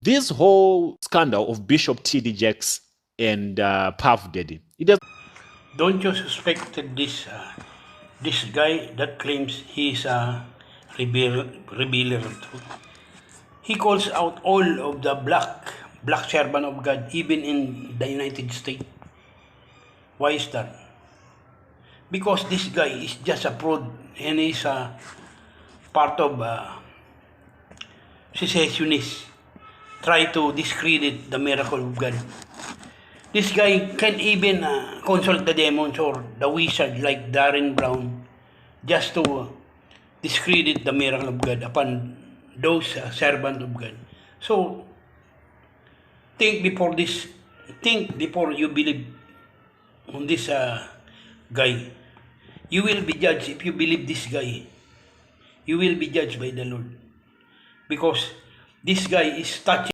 This whole scandal of Bishop T.D. Jakes and Puff Daddy, it does. Don't you suspect this guy that claims he's a revealer of truth? He calls out all of the black servant of God, even in the United States. Why is that? Because this guy is just a fraud and he's a part of secessionists try to discredit the miracle of God. This guy can't even consult the demons or the wizard like Darren Brown just to discredit the miracle of God upon those servants of God. So, think before you believe on this guy. You will be judged if you believe this guy. You will be judged by the Lord. Because this guy is touching